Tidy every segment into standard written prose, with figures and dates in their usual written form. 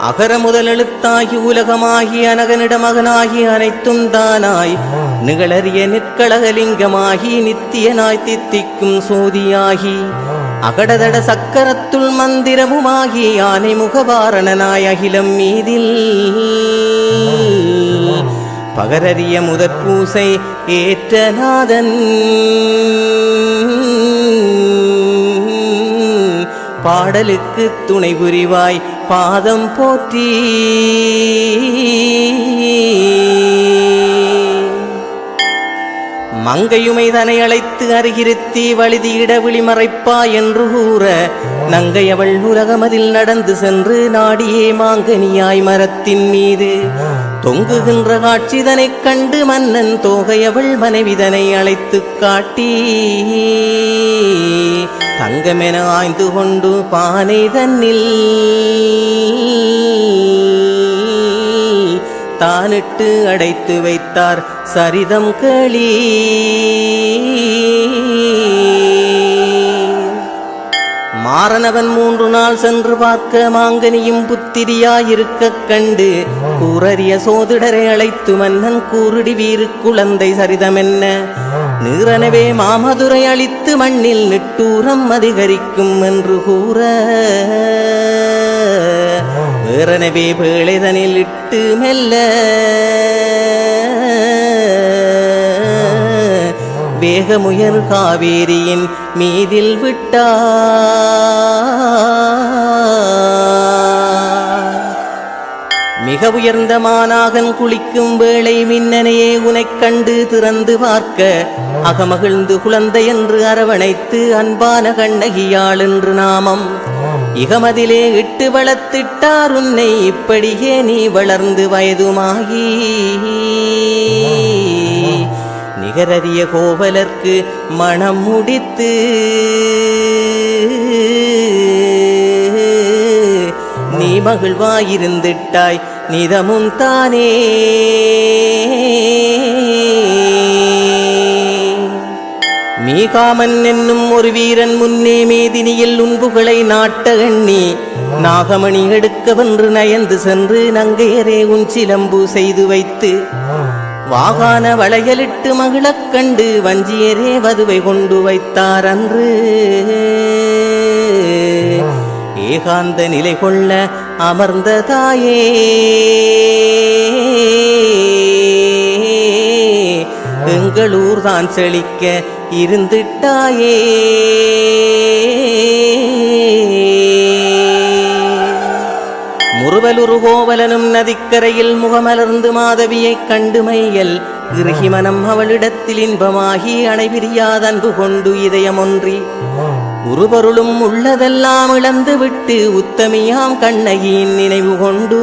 அகர முதலெழுத்தாகி உலகமாகி அனகனிட மகனாகி அனைத்தும் தானாய் நிகழறிய நிற்களகலிங்கமாகி நித்தியனாய் தித்திக்கும் சோதியாகி அகடதட சக்கரத்துள் மந்திரமுமாகி ஆனை முகவாரணனாய் அகிலம் மீதில் பகரறிய முதற்பூசை ஏற்றநாதன் பாடலுக்கு துணை புரிவாய் பாதம் போற்றி. மங்கையுமை தனை அழைத்து அருகிருத்தி வழிதியிட விழிமறைப்பா என்று கூற நங்கையவள் உலகமதில் நடந்து சென்று நாடியே மாங்கனியாய் மரத்தின் மீது தொங்குகின்ற காட்சிதனைக் கண்டு மன்னன் தோகையவள் மனைவிதனை அழைத்து காட்டி தங்கமென ஆய்ந்து கொண்டு பானை தன்னில் தானிட்டு அடைத்து வைத்தார் சரிதம் கேளி. மாறனவன் 3 நாள் சென்று பார்க்க மாங்கனியும் புத்திரியாயிருக்க கண்டு கூறறிய சோதிடரை அழைத்து மன்னன் கூறுடி வீறு குழந்தை சரிதமென்ன நீரனவே மாமதுரை அளித்து மண்ணில் நிட்டூரம் அதிகரிக்கும் என்று கூற வேறனவே பேழைதனில் இட்டு மெல்ல வேகமுயர் காவேரியின் மீதில் விட்டார். மிக உயர்ந்த மானாகன் குளிக்கும் வேளை மின்னனையே உனைக் கண்டு திறந்து பார்க்க அகமகிழ்ந்து குழந்தை என்று அரவணைத்து அன்பான கண்ணகியாள் என்று நாமம் இகமதிலே இட்டு வளர்த்திட்டார் உன்னை இப்படியே நீ வளர்ந்து வயதுமாகி நிகரறிய கோவலர்க்கு மனம் முடித்து நீ மகிழ்வாயிருந்திட்டாய் நிதமும் தானே. மீகாமன் என்னும் ஒரு வீரன் முன்னே மேதினியில் உன்புகளை நாட்ட எண்ணி நாகமணி எடுக்க வென்று நயந்து சென்று நங்கையரே உன் சிலம்பு செய்து வைத்து வாகான வளையலிட்டு மகிழக் கண்டு வஞ்சியரே வதுவை கொண்டு வைத்தார் அன்று ஏகாந்த நிலை கொள்ள அமர்ந்த தாயே எங்களூர் தான் செழிக்க இருந்துட்டாயே. முறுவலுரு கோவலனும் நதிக்கரையில் முகமலர்ந்து மாதவியைக் கண்டு மையல் கிருகிமனம் அவளிடத்தில் இன்பமாகி அணைபிரியாத அன்பு கொண்டு இதயமொன்றி உருபொருளும் உள்ளதெல்லாம் இழந்து விட்டு உத்தமியாம் கண்ணகியின் நினைவு கொண்டு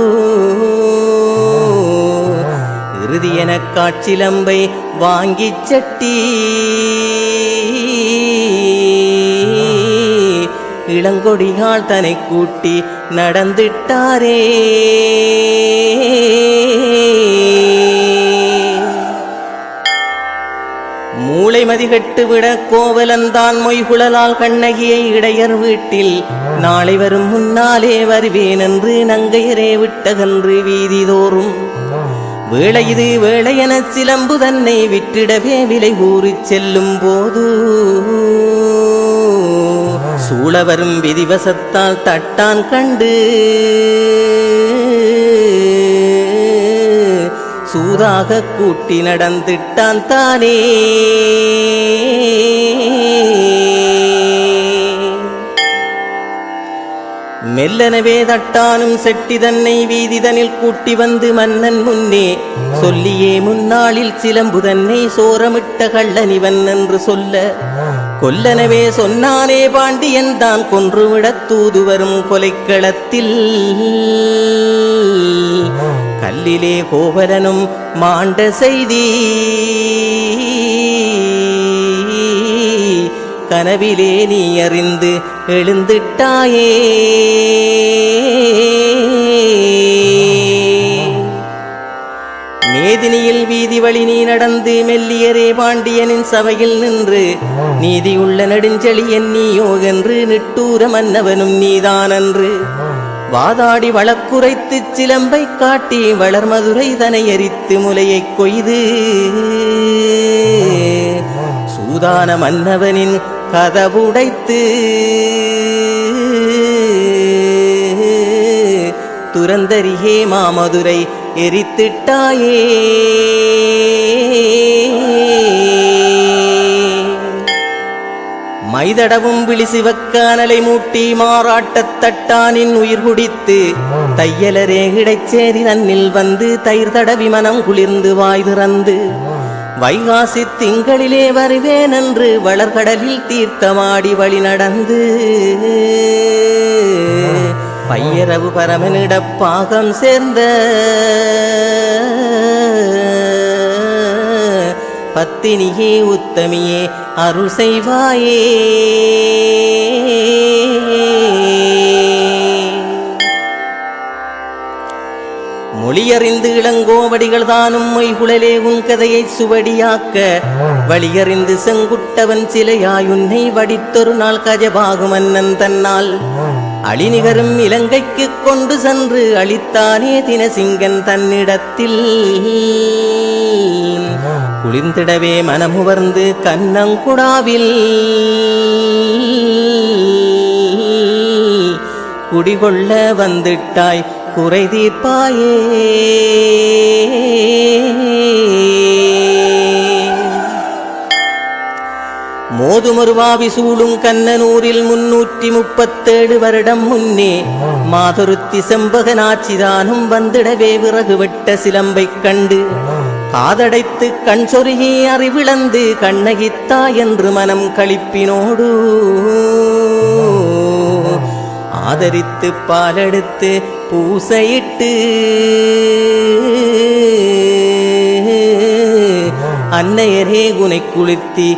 இறுதியெனக் காட்சிலம்பை வாங்கிச் சட்டி இளங்கொடியாள் தனை கூட்டி நடந்திட்டாரே. மூளை மதிகட்டு விட கோவலன்தான் மொய்குழலால் கண்ணகியை இடையர் வீட்டில் நாளை வரும் முன்னாலே வருவேன் என்று நங்கையரே விட்டகன்று வீதி தோறும் வேளை இது வேளையென சிலம்பு தன்னை விற்றிடவே விலை கூறிச் செல்லும் போது சூழவரும் விதிவசத்தால் தட்டான் கண்டு சூதாக கூட்டி நடந்திட்டான் தானே. மெல்லனவே தட்டானும் செட்டி தன்னை வீதிதனில் கூட்டி வந்து மன்னன் முன்னே சொல்லியே முன்னாளில் சிலம்பு தன்னை சோரமிட்ட கள்ளனிவன் என்று சொல்ல கொல்லனவே சொன்னானே பாண்டியன் தான் கொன்றுவிடத் தூது வரும் கொலைக்களத்தில் கல்லிலே கோவலனும் மாண்ட செய்தி கனவிலே நீ அறிந்து எழுந்திட்டாயே. மேதினியில் வீதி வழி நீ நடந்து மெல்லியரே பாண்டியனின் சபையில் நின்று நீதியுள்ள நெடுஞ்செழியன் நீயோ என்று நிட்டூர மன்னவனும் நீதானன்று வாதாடி வழக்குரைத்து சிலம்பை காட்டி வளர்மதுரை தனை எரித்து முலையை கொய்து சூதான மன்னவனின் கதவுடைத்து துரந்தரியே மாமதுரை எரித்திட்டாயே. மைதடவும் விழிசிவக்க அனலை மூட்டி மாறாட்டத் தட்டானின் உயிர் குடித்து தையலரே இடைச்சேரி நன்னில் வந்து தயிர் தடவி மனம் குளிர்ந்து வாய் திறந்து வைகாசி திங்களிலே வருவேன் என்று வளர்கடலில் தீர்த்தமாடி வழி நடந்து பையரவு பரமனிடப் பாகம் சேர்ந்த பத்தினியே உத்தமியே அருள் செய்வாயே. மொழியறிந்து இளங்கோவடிகள் தானும் மொய்குழலே உன் கதையை சுவடியாக்க வழியறிந்து செங்குட்டவன் சிலையாயுன்னை வடித்தொரு நாள் கஜபாகு மன்னன் தன்னால் அழிநிகரும் இலங்கைக்கு கொண்டு சென்று அளித்தானே தினசிங்கன் தன்னிடத்தில் குளிர்ந்திடவே மனமுவர்ந்து கண்ணங்குடாவில் குடிகொள்ள வந்திட்டாய் குறை தீர்ப்பாயே. மோதுமொருவாவி சூடும் கண்ணனூரில் 337 வருடம் முன்னே மாதொருத்தி செம்பகனாட்சிதானும் வந்திடவே விறகு வெட்ட சிலம்பைக் கண்டு காதடைத்து கண் சொருகி அறிவிழந்து கண்ணகித்தா என்று மனம் களிப்பினோடு ஆதரித்து பாலெடுத்து பூசையிட்டு அன்னையரே குனை குளிர்த்தி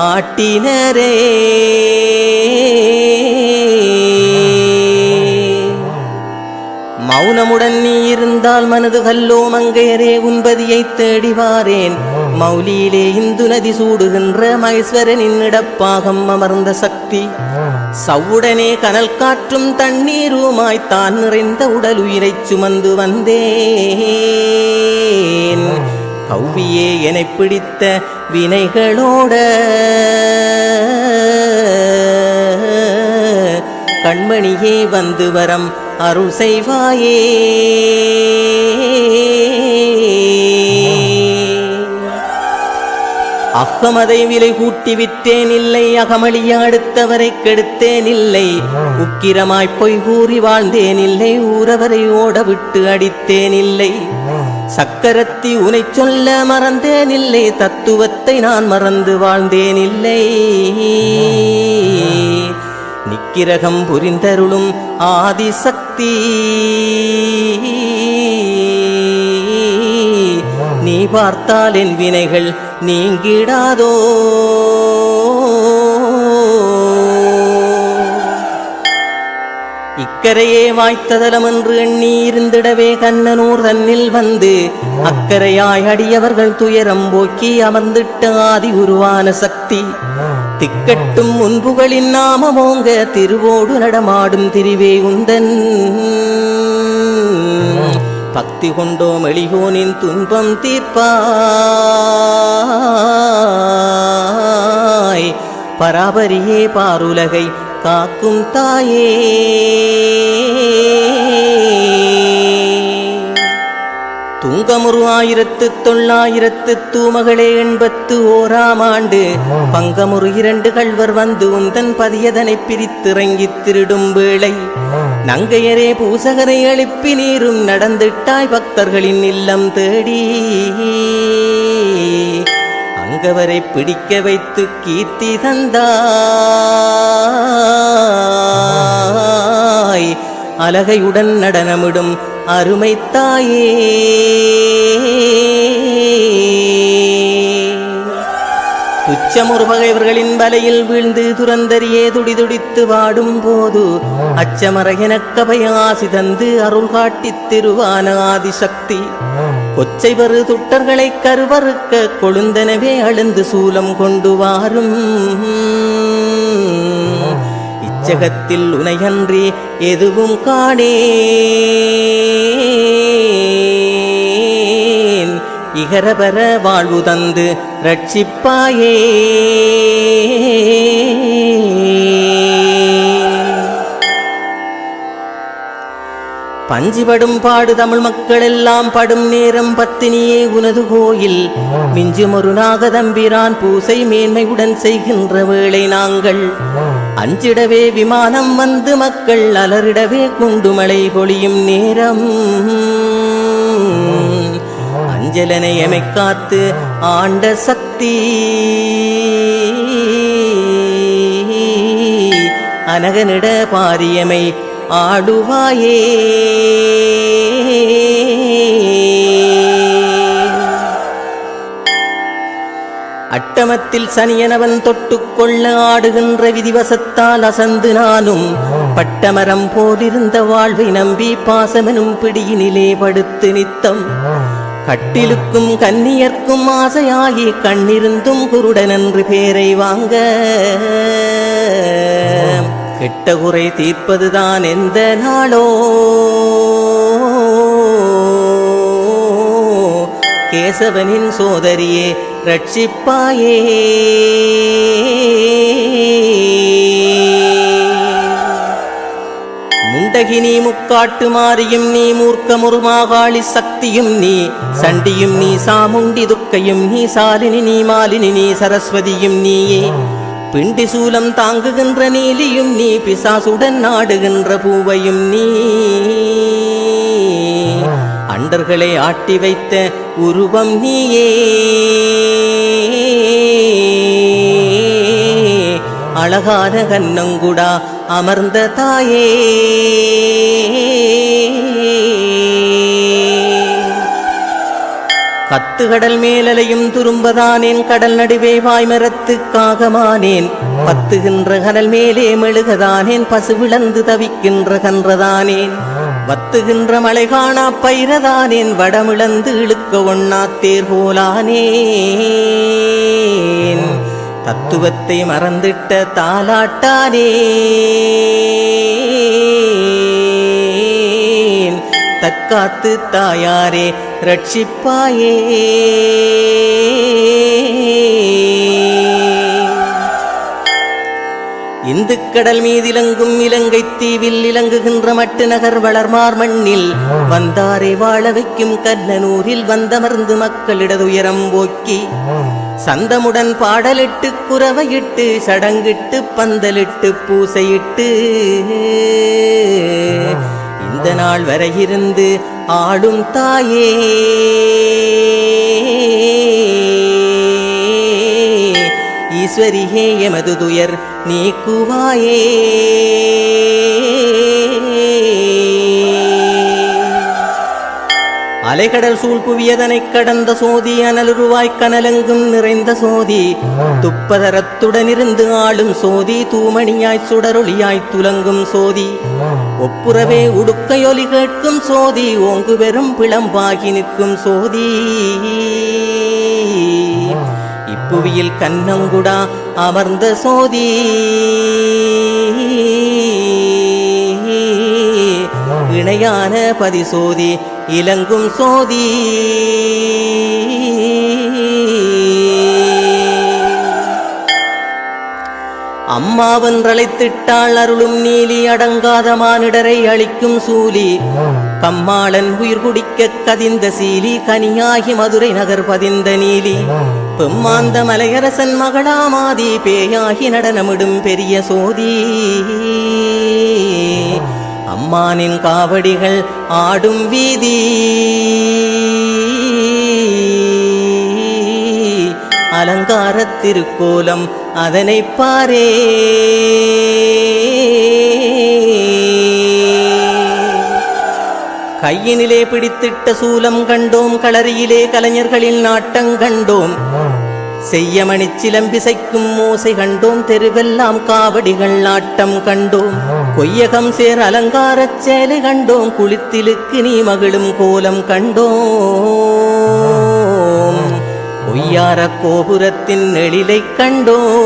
ஆட்டினரே. மௌனமுடன் நீ இருந்தால் மனது கல்லோ மங்கையரே உன்பதியை தேடிவாரேன். மௌலியிலே இந்து நதி சூடுகின்ற மகேஸ்வரனின் இடப்பாகம் அமர்ந்த சக்தி சவுடனே கனல் காற்றும் தண்ணீருமாய் தான் நிறைந்த உடல் உயிரை சுமந்து வந்தேன். கௌவியே என பிடித்த வினைகளோட கண்மணியே வந்து வரம் அருள் செய்வாயே. அகமதை விலை கூட்டி விற்றேன் இல்லை, அகமளிய அடுத்தவரை கெடுத்தேன் இல்லை, உக்கிரமாய் பொய் கூறி வாழ்ந்தேன் இல்லை, ஊரவரை ஓட விட்டு அடித்தேன் இல்லை, சக்கரத்தி உனை சொல்ல மறந்தேன் இல்லை, தத்துவத்தை நான் மறந்து வாழ்ந்தேன் இல்லை. நிக்கிரகம் புரிந்தருளும் ஆதிசக்தி நீ பார்த்தால் என் வினைகள் நீங்கிடாதோ. இக்கரையே வாய்த்ததலம் என்று எண்ணி இருந்திடவே கண்ணனூர் தன்னில் வந்து அக்கரையாய் அடியவர்கள் துயரம் போக்கி அமர்ந்திட்ட ஆதி உருவான சக்தி திக்கட்டும் முன்புகளின் நாமமோங்க திருவோடு நடமாடும் திரிவே உந்தன். பக்தி கொண்டோம் எளியோனின் துன்பம் தீர்ப்பாய், பராபரியே பாருலகை காக்கும் தாயே. துங்கமுரு 1900 தூமகளே 81ஆம் ஆண்டு பங்கமுரு 2 கள்வர் வந்து உந்தன் பதியதனை பிரித்திறங்கித் திருடும் வேளை நங்கையரே பூசகரை எழுப்பி நீரும் நடந்திட்டாய் பக்தர்களின் இல்லம் தேடி. அங்கவரை பிடிக்க வைத்து கீர்த்தி தந்தாய், அலகையுடன் நடனமிடும் அருமை தாயே. துச்சமுருபகைவர்களின் வலையில் வீழ்ந்து துரந்தரியே துடிதுடித்து வாடும் போது அச்சமர எனக்கபயாசி தந்து அருள் காட்டித் திருவான ஆதிசக்தி கொச்சைவரு துட்டர்களை கருவறுக்க கொழுந்தனவே அழுந்து சூலம் கொண்டு வாரும். இச்சகத்தில் உனையன்றி எதுவும் காணேன். இகரபர வாழ்வு தந்து ரட்சிப்பாயே. பஞ்சிபடும் பாடு தமிழ் மக்கள் எல்லாம் படும் நேரம் பத்தினியே உனது கோயில். மிஞ்சும் ஒரு நாகதம்பிரான் பூசை மேன்மையுடன் செய்கின்ற வேளை நாங்கள் அஞ்சிடவே விமானம் வந்து மக்கள் அலறிடவே குண்டுமழை பொழியும் நேரம். அஞ்சலனை எமை காத்து ஆண்ட சக்தி அனகனிட பாரியமை ஆடுவாயே. அட்டமத்தில் சனியனவன் தொட்டுக்கொள்ள ஆடுகின்ற விதிவசத்தால் அசந்து நானும் பட்டமரம் போலிருந்த வாழ்வை நம்பி பாசமெனும் பிடியினிலே படுத்து நித்தம் கட்டிலுக்கும் கன்னியர்க்கும் ஆசையாகி கண்ணிருந்தும் குருடனென்று பேரை வாங்க கெட்ட குறை தீர்ப்பதுதான் எந்த நாளோ. கேசவனின் சோதரியே ரட்சிப்பாயே. முண்டகினி முக்காட்டு மாறியும் நீ மூர்க்கமுருமாகாளி சக்தியும் நீ சண்டியும் நீ சாமுண்டி துக்கையும் நீ சாலினி நீ மாலினி நீ சரஸ்வதியும் நீயே. பிண்டி சூலம் தாங்குகின்ற நீலியும் நீ பிசாசுடன் நாடுகின்ற பூவையும் நீ. அண்டர்களை ஆட்டி வைத்த உருவம் நீயே. அழகான கண்ணங்குடா அமர்ந்த தாயே. கத்துகடல் மேலலையும் துரும்பதானேன் கடல் நடுவே வாய்மரத்து காகமானேன். பத்துகின்ற கடல் மேலே மெழுகதானேன் பசுவிழந்து தவிக்கின்ற கன்றதானேன். வத்துகின்ற மலை காணா பயிரதானேன் வடமிழந்து இழுக்க ஒண்ணா தேர் போலானேன். தத்துவத்தை மறந்திட்ட தாலாட்டானேன். தற்காத்து தாயாரே ரட்சிப்பாயே. இந்துக்கடல் மீதிலங்கும் இலங்கை தீவில் இலங்குகின்ற மட்டு நகர் வளர்மார் மண்ணில் வந்தாரை வாழ வைக்கும் கண்ணனூரில் வந்தமர்ந்து மக்களிடதுயரம் போக்கி சந்தமுடன் பாடலிட்டு குரவையிட்டு சடங்கிட்டு பந்தலிட்டு பூசையிட்டு இந்த நாள் வரை இருந்து ஆடும் தாயே. ஈஸ்வரியே எமது துயர் நீக்குவாயே. அலைகடல் சூழ் புவியதனைக் கடந்த சோதி அனலுருவாய் கனலெங்கும் நிறைந்த சோதி துப்பதரத்துடனிருந்து ஆளும் சோதி தூமணியாய் சுடரொளியாய் துலங்கும் சோதி ஒப்புரவே உடுக்கையொலி கேட்கும் சோதி ஓங்கு பெரும் பிளம்பாகி நிற்கும் சோதி. இப்புவியில் கண்ணங்குடா அமர்ந்த சோதி இணையான பதிசோதி இலங்கும் சோதி. அம்மாவென்றழைத்திட்டாள் அருளும் நீலி அடங்காத மானிடரை அளிக்கும் சூலி. கம்மாளன் உயிர் குடிக்க கதிந்த சீலி கனியாகி மதுரை நகர் பதிந்த நீலி. பெம்மாந்த மலையரசன் மகளாமாதி பேயாகி நடனமிடும் பெரிய சோதி. அம்மானின் காவடிகள் ஆடும் வீதி அலங்காரத் திருக்கோலம் அதனை பாரே. கையினிலே பிடித்திட்ட சூலம் கண்டோம் களரியிலே கலைஞர்களின் நாட்டங் கண்டோம். செய்யமணிச் சிலம்பிசைக்கும் மோசை கண்டோம் தெருவெல்லாம் காவடிகள் நாட்டம் கண்டோம். கொய்யகம் சேர் அலங்காரச் சேலை கண்டோம் குளித்திலுக்கு நீ மகிழும் கோலம் கண்டோம். ஒய்யார கோபுரத்தின் எழிலை கண்டோம்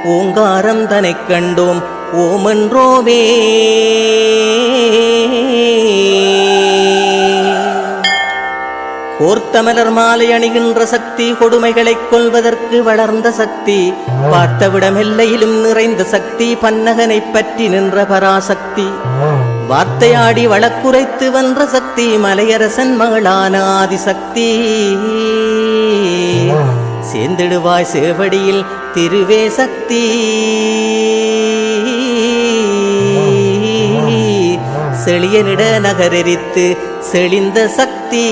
ஓங்காரம் தனைக் கண்டோம் ஓமென்றோமே. கோர்த்தமலர் மாலை அணிகின்ற சக்தி, கொடுமைகளைக் கொல்வதற்கு வளர்ந்த சக்தி, பார்த்தவிடம் எல்லையிலும் நிறைந்த சக்தி, பன்னகனைப் பற்றி நின்ற பராசக்தி, வார்த்தையாடி வழக்குரைத்து வென்ற சக்தி, மலையரசன் மகளான ஆதிசக்தி. சேர்ந்திடுவாய் சேவடியில் திருவே சக்தி, செழியனிட நகரெரித்து செழிந்த சக்தி.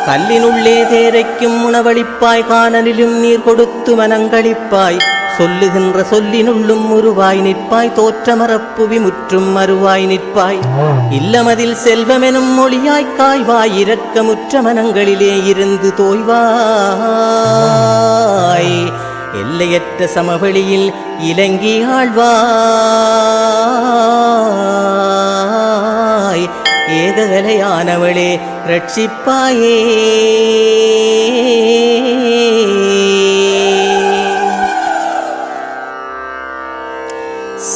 கல்லினுள்ளே தேரைக்கும் உணவளிப்பாய், காணலிலும் நீர் கொடுத்து மனங்களிப்பாய், சொல்லுகின்ற சொல்லினுள்ளும் உருவாய் நிற்பாய், தோற்றமரப்புவி முற்றும் மறுவாய் நிற்பாய், இல்லமதில் செல்வமெனும் மொழியாய் காய்வாய், இரக்கமுற்ற மனங்களிலே இருந்து தோய்வாய், எல்லையற்ற சமவெளியில் இலங்கி ஆழ்வாய், ஏககலையானவளே ரட்சிப்பாயே.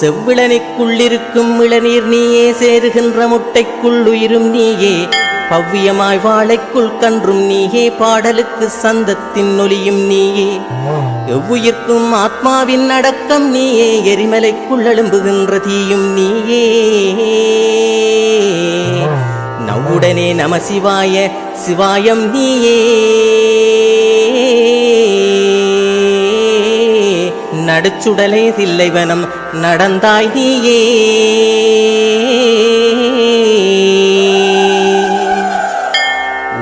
செவ்விளனிக்குள்ளிருக்கும் இளநீர் நீயே, சேருகின்ற முட்டைக்குள் உயிரும் நீயே, பவ்வியமாய் வாழைக்குள் கன்றும் நீயே, பாடலுக்கு சந்தத்தின் ஒலியும் நீயே, எவ்வுயிர்க்கும் ஆத்மாவின் அடக்கம் நீயே, எரிமலைக்குள் எழும்புகின்ற தீயும் நீயே. நவ்வுடனே நம சிவாய சிவாயம் நீயே, நடுச்சுடலே தில்லைவனம் நடந்தாய் நீயே.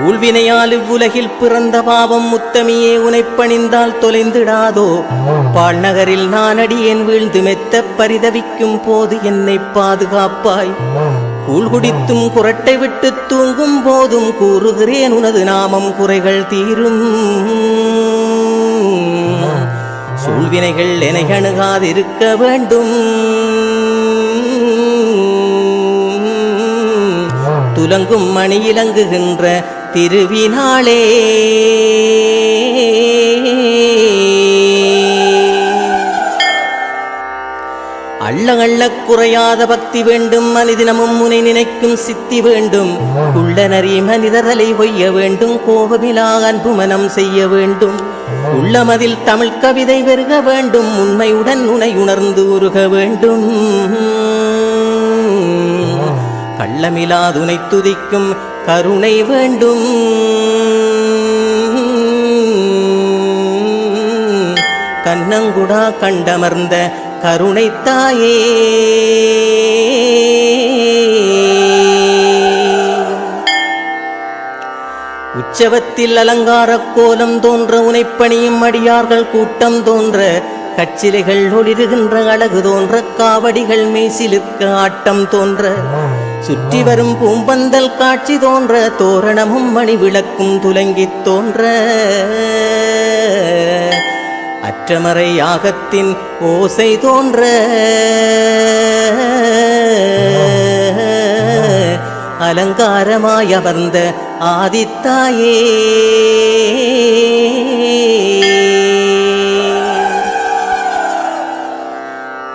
ஊழ்வினையால் இவ்வுலகில் பிறந்த பாவம் முத்தமியே, உனைப் பணிந்தால் தொலைந்திடாதோ, பாழ்நகரில் நானடியேன் வீழ்ந்து மெத்த பரிதவிக்கும் போது என்னை பாதுகாப்பாய், கூழ்குடித்தும் குரட்டை விட்டு தூங்கும் போதும் கூறுகிறேன் உனது நாமம், குறைகள் தீரும். சூழ்வினைகள் என்னை அணுகாதிருக்க வேண்டும், துலங்கும் மணியிலங்குகின்ற திருவினாளே. அள்ள அள்ள குறையாத பக்தி வேண்டும், மனிதனமும் முனை நினைக்கும் சித்தி வேண்டும், குள்ளநரி மனிதரலை கொய்ய வேண்டும், கோபமிலா அன்பு மனம் செய்ய வேண்டும், உள்ளமதில் தமிழ் கவிதை பெருக வேண்டும், உண்மையுடன் உனை உணர்ந்து உருக வேண்டும், கள்ளமிலாதுனை துதிக்கும் கருணை வேண்டும், கண்ணங்குடா கண்டமர்ந்த கருணை தாயே. உற்சவத்தில் அலங்கார கோலம் தோன்ற, உனைப்பணியும் அடியார்கள் கூட்டம் தோன்ற, கச்சிலைகள் ஒளிருகின்ற அழகு தோன்ற, காவடிகள் மேசிலுக்க ஆட்டம் தோன்ற, சுற்றி வரும் பூம்பந்தல் காட்சி தோன்ற, தோரணமும் மணி விளக்கும் துலங்கித் தோன்ற, அற்றமறை யாகத்தின் ஓசை தோன்ற, அலங்காரமாய் அமர்ந்த ஆதித்தாயே.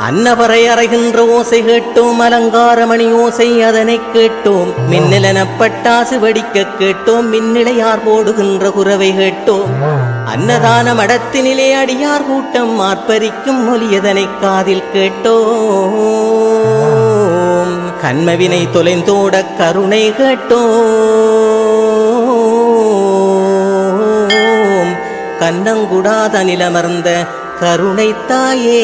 அன்னவரை அறைகின்ற ஓசை கேட்டோம், அலங்காரமணி ஓசை அதனை கேட்டோம், மின்னலென பட்டாசு வெடிக்க கேட்டோம், மின்னிலையார் போடுகின்ற குரவை கேட்டோம், அன்னதான மடத்தினிலே அடியார் கூட்டம் ஆர்ப்பரிக்கும் ஒலியதனை காதில் கேட்டோம், கண்மவினை தொலைந்தோட கருணை கேட்டோம், கண்ணங்குடாதனிலமர்ந்த கருணை தாயே.